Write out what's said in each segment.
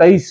23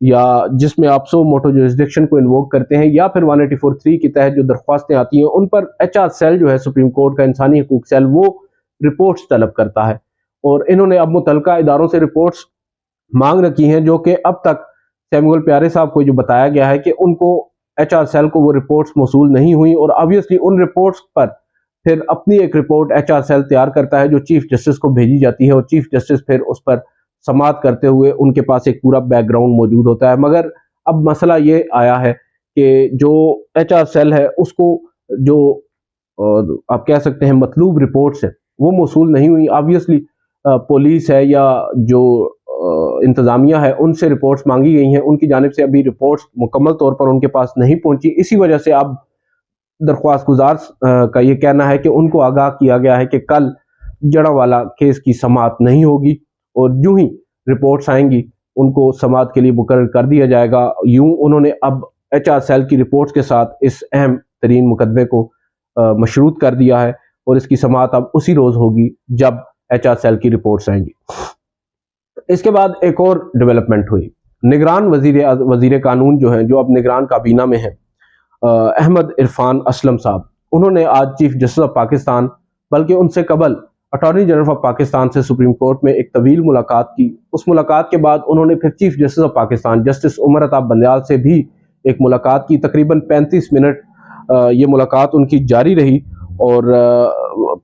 یا جس میں آپ سو موٹو جورسڈکشن کو انووک کرتے ہیں، یا پھر 184(3) کے تحت جو درخواستیں آتی ہیں ان پر ایچ آر سیل جو ہے سپریم کورٹ کا انسانی حقوق سیل وہ رپورٹس طلب کرتا ہے، اور انہوں نے اب متعلقہ اداروں سے رپورٹس مانگ رکھی ہیں، جو کہ اب تک سیموئل پیارے صاحب کو جو بتایا گیا ہے کہ ان کو ایچ آر سیل کو وہ رپورٹس موصول نہیں ہوئی، اور آبویسلی ان رپورٹس پر پھر اپنی ایک رپورٹ ایچ آر سیل تیار کرتا ہے جو چیف جسٹس کو بھیجی جاتی ہے، اور چیف جسٹس پھر اس پر سماعت کرتے ہوئے ان کے پاس ایک پورا بیک گراؤنڈ موجود ہوتا ہے۔ مگر اب مسئلہ یہ آیا ہے کہ جو ایچ آر سیل ہے اس کو جو آپ کہہ سکتے ہیں مطلوب رپورٹس ہیں وہ موصول نہیں ہوئی۔ آبویسلی پولیس ہے یا جو انتظامیہ ہے ان سے رپورٹس مانگی گئی ہیں، ان کی جانب سے ابھی رپورٹس مکمل طور پر ان کے پاس نہیں پہنچی، اسی وجہ سے اب درخواست گزار کا یہ کہنا ہے کہ ان کو آگاہ کیا گیا ہے کہ کل جڑا والا کیس کی سماعت نہیں ہوگی، اور جو ہی رپورٹس آئیں گی ان کو سماعت کے لیے مقرر کر دیا جائے گا۔ یوں انہوں نے اب ایچ آر سیل کی رپورٹس کے ساتھ اس اہم ترین مقدمے کو مشروط کر دیا ہے، اور اس کی سماعت اب اسی روز ہوگی جب ایچ آر سیل کی رپورٹس آئیں گی۔ اس کے بعد ایک اور ڈیولپمنٹ ہوئی، نگران وزیر قانون جو ہیں، جو اب نگران کابینہ میں ہیں، احمد عرفان اسلم صاحب، انہوں نے آج چیف جسٹس آف پاکستان بلکہ ان سے قبل اٹارنی جنرل آف پاکستان سے سپریم کورٹ میں ایک طویل ملاقات کی۔ اس ملاقات کے بعد انہوں نے پھر chief justice of Pakistan justice Umar Ata Bandial سے بھی ایک ملاقات کی، تقریباً 35 منٹ یہ ملاقات ان کی جاری رہی، اور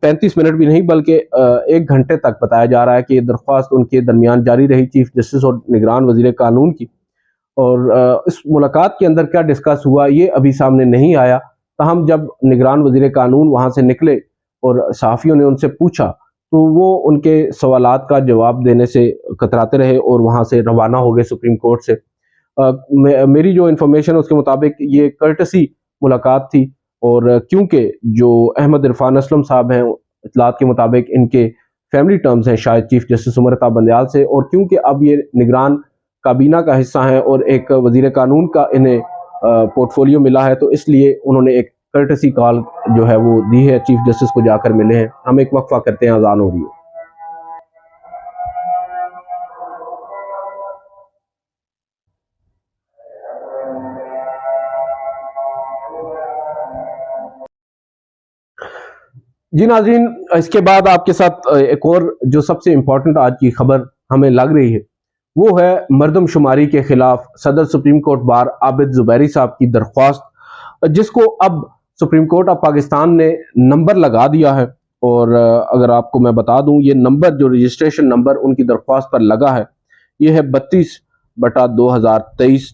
35 منٹ بھی نہیں بلکہ 1 گھنٹے تک بتایا جا رہا ہے کہ یہ درخواست ان کے درمیان جاری رہی چیف جسٹس اور نگران وزیر قانون کی۔ اور اس ملاقات کے اندر کیا ڈسکس ہوا یہ ابھی سامنے نہیں آیا، تاہم جب نگران وزیر قانون وہاں سے نکلے اور صحافیوں نے ان سے پوچھا تو وہ ان کے سوالات کا جواب دینے سے کتراتے رہے اور وہاں سے روانہ ہو گئے سپریم کورٹ سے۔ میری جو انفارمیشن اس کے مطابق یہ کرٹسی ملاقات تھی، اور کیونکہ جو احمد عرفان اسلم صاحب ہیں اطلاعات کے مطابق ان کے فیملی ٹرمز ہیں شاید چیف جسٹس عمر عطا بندیال سے، اور کیونکہ اب یہ نگران کابینہ کا حصہ ہیں اور ایک وزیر قانون کا انہیں پورٹ فولیو ملا ہے، تو اس لیے انہوں نے ایک کرٹسی کال جو ہے وہ دی ہے، چیف جسٹس کو جا کر ملے ہیں۔ ہم ایک وقفہ کرتے ہیں، اذان ہو رہی ہے۔ جی ناظرین، اس کے بعد آپ کے ساتھ ایک اور جو سب سے امپورٹنٹ آج کی خبر ہمیں لگ رہی ہے وہ ہے مردم شماری کے خلاف صدر سپریم کورٹ بار عابد زبیری صاحب کی درخواست، جس کو اب سپریم کورٹ آف پاکستان نے نمبر لگا دیا ہے۔ اور اگر آپ کو میں بتا دوں یہ نمبر جو رجسٹریشن نمبر ان کی درخواست پر لگا ہے یہ ہے 32/2023،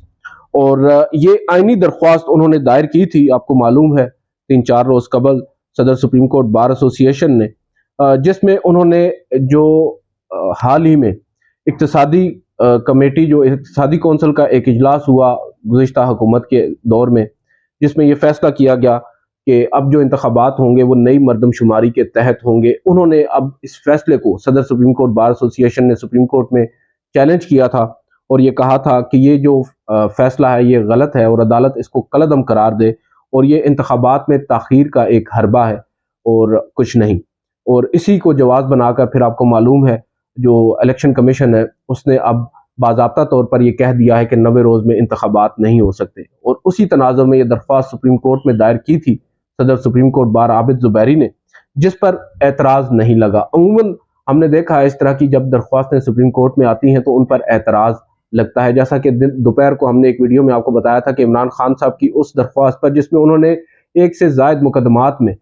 اور یہ آئینی درخواست انہوں نے دائر کی تھی، آپ کو معلوم ہے 3-4 روز قبل صدر سپریم کورٹ بار ایسوسی ایشن نے، جس میں انہوں نے جو حال ہی میں اقتصادی کمیٹی جو اقتصادی کونسل کا ایک اجلاس ہوا گزشتہ حکومت کے دور میں، جس میں یہ فیصلہ کیا گیا کہ اب جو انتخابات ہوں گے وہ نئی مردم شماری کے تحت ہوں گے، انہوں نے اب اس فیصلے کو صدر سپریم کورٹ بار ایسوسی ایشن نے سپریم کورٹ میں چیلنج کیا تھا، اور یہ کہا تھا کہ یہ جو فیصلہ ہے یہ غلط ہے اور عدالت اس کو کالعدم قرار دے، اور یہ انتخابات میں تاخیر کا ایک حربہ ہے اور کچھ نہیں۔ اور اسی کو جواز بنا کر پھر آپ کو معلوم ہے جو الیکشن کمیشن ہے اس نے اب باضابطہ طور پر یہ کہہ دیا ہے کہ 90 روز میں انتخابات نہیں ہو سکتے، اور اسی تناظر میں یہ درخواست سپریم کورٹ میں دائر کی تھی صدر سپریم کورٹ بار عابد زبیری نے، جس پر اعتراض نہیں لگا۔ عموماً ہم نے دیکھا ہے اس طرح کی جب درخواستیں سپریم کورٹ میں آتی ہیں تو ان پر اعتراض لگتا ہے، جیسا کہ دوپہر کو ہم نے ایک ویڈیو میں آپ کو بتایا تھا کہ عمران خان صاحب کی اس درخواست پر جس میں انہوں نے 1 سے زائد مقدمات میں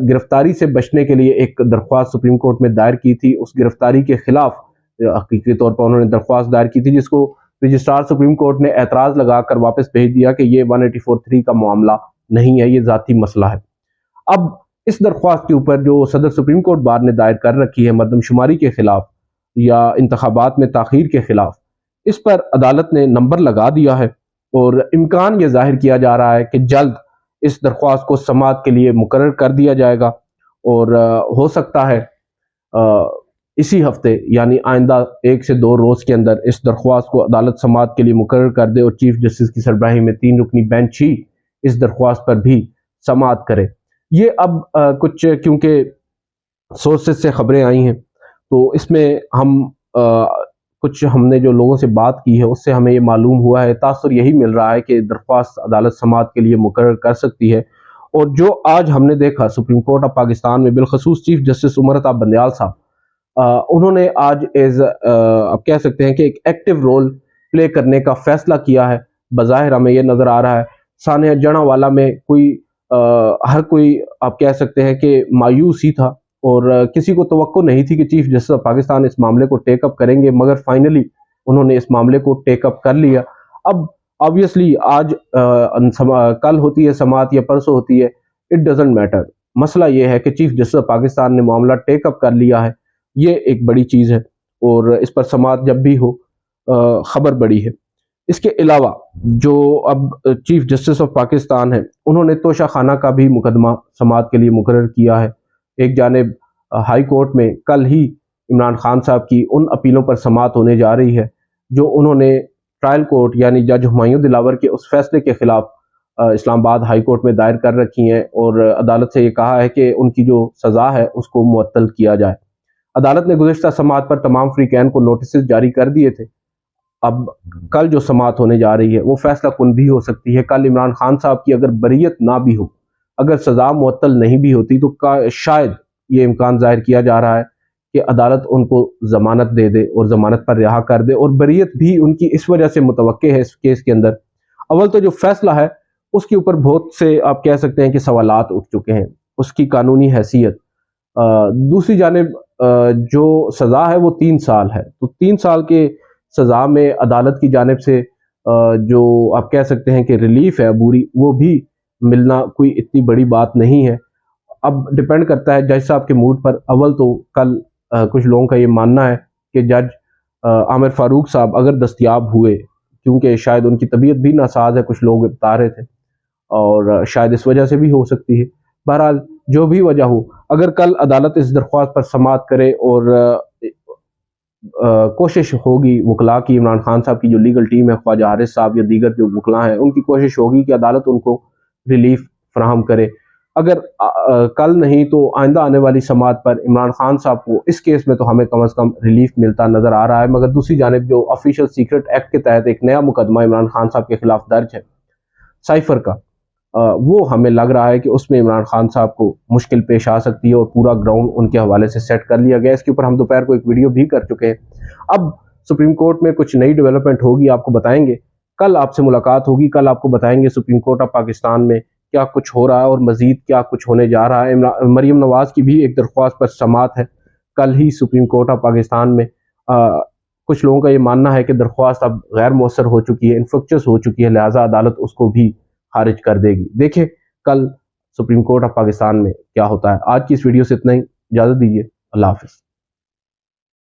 گرفتاری سے بچنے کے لیے ایک درخواست سپریم کورٹ میں دائر کی تھی، اس گرفتاری کے خلاف حقیقی طور پر انہوں نے درخواست دائر کی تھی، جس کو رجسٹرار سپریم کورٹ نے اعتراض لگا کر واپس بھیج دیا کہ یہ 184(3) کا معاملہ نہیں ہے، یہ ذاتی مسئلہ ہے۔ اب اس درخواست کے اوپر جو صدر سپریم کورٹ بار نے دائر کر رکھی ہے مردم شماری کے خلاف یا انتخابات میں تاخیر کے خلاف، اس پر عدالت نے نمبر لگا دیا ہے، اور امکان یہ ظاہر کیا جا رہا ہے کہ جلد اس درخواست کو سماعت کے لیے مقرر کر دیا جائے گا، اور ہو سکتا ہے اسی ہفتے یعنی آئندہ 1 سے 2 روز کے اندر اس درخواست کو عدالت سماعت کے لیے مقرر کر دے، اور چیف جسٹس کی سربراہی میں 3 رکنی بینچ ہی اس درخواست پر بھی سماعت کرے۔ یہ اب کچھ کیونکہ سورسز سے خبریں آئی ہیں تو اس میں ہم کچھ ہم نے جو لوگوں سے بات کی ہے اس سے ہمیں یہ معلوم ہوا ہے، تاثر یہی مل رہا ہے کہ درخواست عدالت سماعت کے لیے مقرر کر سکتی ہے۔ اور جو آج ہم نے دیکھا سپریم کورٹ آف پاکستان میں بالخصوص چیف جسٹس عمر عطا بندیال صاحب، انہوں نے آج آپ کہہ سکتے ہیں کہ ایک ایکٹیو رول پلے کرنے کا فیصلہ کیا ہے۔ بظاہر ہمیں یہ نظر آ رہا ہے سانحہ جڑاں والا میں ہر کوئی آپ کہہ سکتے ہیں کہ مایوس ہی تھا، اور کسی کو توقع نہیں تھی کہ چیف جسٹس آف پاکستان اس معاملے کو ٹیک اپ کریں گے، مگر فائنلی انہوں نے اس معاملے کو ٹیک اپ کر لیا۔ اب آبویسلی آج کل ہوتی ہے سماعت یا پرسوں ہوتی ہے، اٹ ڈزنٹ میٹر، مسئلہ یہ ہے کہ چیف جسٹس آف پاکستان نے معاملہ ٹیک اپ کر لیا ہے، یہ ایک بڑی چیز ہے، اور اس پر سماعت جب بھی ہو خبر بڑی ہے۔ اس کے علاوہ جو اب چیف جسٹس آف پاکستان ہے، انہوں نے توشہ خانہ کا بھی مقدمہ سماعت کے لیے مقرر کیا ہے۔ ایک جانب ہائی کورٹ میں کل ہی عمران خان صاحب کی ان اپیلوں پر سماعت ہونے جا رہی ہے جو انہوں نے ٹرائل کورٹ یعنی جج ہمایوں دلاور کے اس فیصلے کے خلاف اسلام آباد ہائی کورٹ میں دائر کر رکھی ہیں، اور عدالت سے یہ کہا ہے کہ ان کی جو سزا ہے اس کو معطل کیا جائے۔ عدالت نے گزشتہ سماعت پر تمام فریقین کو نوٹسز جاری کر دیے تھے۔ اب کل جو سماعت ہونے جا رہی ہے وہ فیصلہ کن بھی ہو سکتی ہے۔ کل عمران خان صاحب کی اگر بریت نہ بھی ہو، اگر سزا معطل نہیں بھی ہوتی، تو شاید یہ امکان ظاہر کیا جا رہا ہے کہ عدالت ان کو ضمانت دے دے اور ضمانت پر رہا کر دے، اور بریت بھی ان کی اس وجہ سے متوقع ہے۔ اس کیس کے اندر اول تو جو فیصلہ ہے اس کے اوپر بہت سے آپ کہہ سکتے ہیں کہ سوالات اٹھ چکے ہیں، اس کی قانونی حیثیت۔ دوسری جانب جو سزا ہے وہ 3 سال ہے، تو 3 سال کے سزا میں عدالت کی جانب سے جو آپ کہہ سکتے ہیں کہ ریلیف ہے عبوری، وہ بھی ملنا کوئی اتنی بڑی بات نہیں ہے۔ اب ڈیپینڈ کرتا ہے جج صاحب کے موڈ پر۔ اول تو کل کچھ لوگوں کا یہ ماننا ہے کہ جج عامر فاروق صاحب اگر دستیاب ہوئے، کیونکہ شاید ان کی طبیعت بھی ناساز ہے، کچھ لوگ بتا رہے تھے، اور شاید اس وجہ سے بھی ہو سکتی ہے۔ بہرحال جو بھی وجہ ہو، اگر کل عدالت اس درخواست پر سماعت کرے، اور کوشش ہوگی وکلاء کی، عمران خان صاحب کی جو لیگل ٹیم ہے، خواجہ حارث صاحب یا دیگر جو وکلاء ہیں، ان کی کوشش ہوگی کہ عدالت ان کو ریلیف فراہم کرے۔ اگر کل نہیں تو آئندہ آنے والی سماعت پر عمران خان صاحب کو اس کیس میں تو ہمیں کم از کم ریلیف ملتا نظر آ رہا ہے۔ مگر دوسری جانب جو آفیشیل سیکرٹ ایکٹ کے تحت ایک نیا مقدمہ عمران خان صاحب کے خلاف درج ہے سائفر کا، وہ ہمیں لگ رہا ہے کہ اس میں عمران خان صاحب کو مشکل پیش آ سکتی ہے، اور پورا گراؤنڈ ان کے حوالے سے سیٹ کر لیا گیا۔ اس کے اوپر ہم دوپہر کو ایک ویڈیو بھی کر چکے ہیں۔ اب سپریم کورٹ میں کچھ نئی ڈیولپمنٹ ہوگی، آپ کو بتائیں گے۔ کل آپ سے ملاقات ہوگی، کل آپ کو بتائیں گے سپریم کورٹ آف پاکستان میں کیا کچھ ہو رہا ہے اور مزید کیا کچھ ہونے جا رہا ہے۔ مریم نواز کی بھی ایک درخواست پر سماعت ہے کل ہی سپریم کورٹ آف پاکستان میں۔ کچھ لوگوں کا یہ ماننا ہے کہ درخواست اب غیر مؤثر ہو چکی ہے، انفیکچس ہو چکی ہے، لہٰذا عدالت اس کو بھی خارج کر دے گی۔ دیکھیں کل سپریم کورٹ آف پاکستان میں کیا ہوتا ہے۔ آج کی اس ویڈیو سے اتنا ہی، اجازت دیجیے، اللہ حافظ۔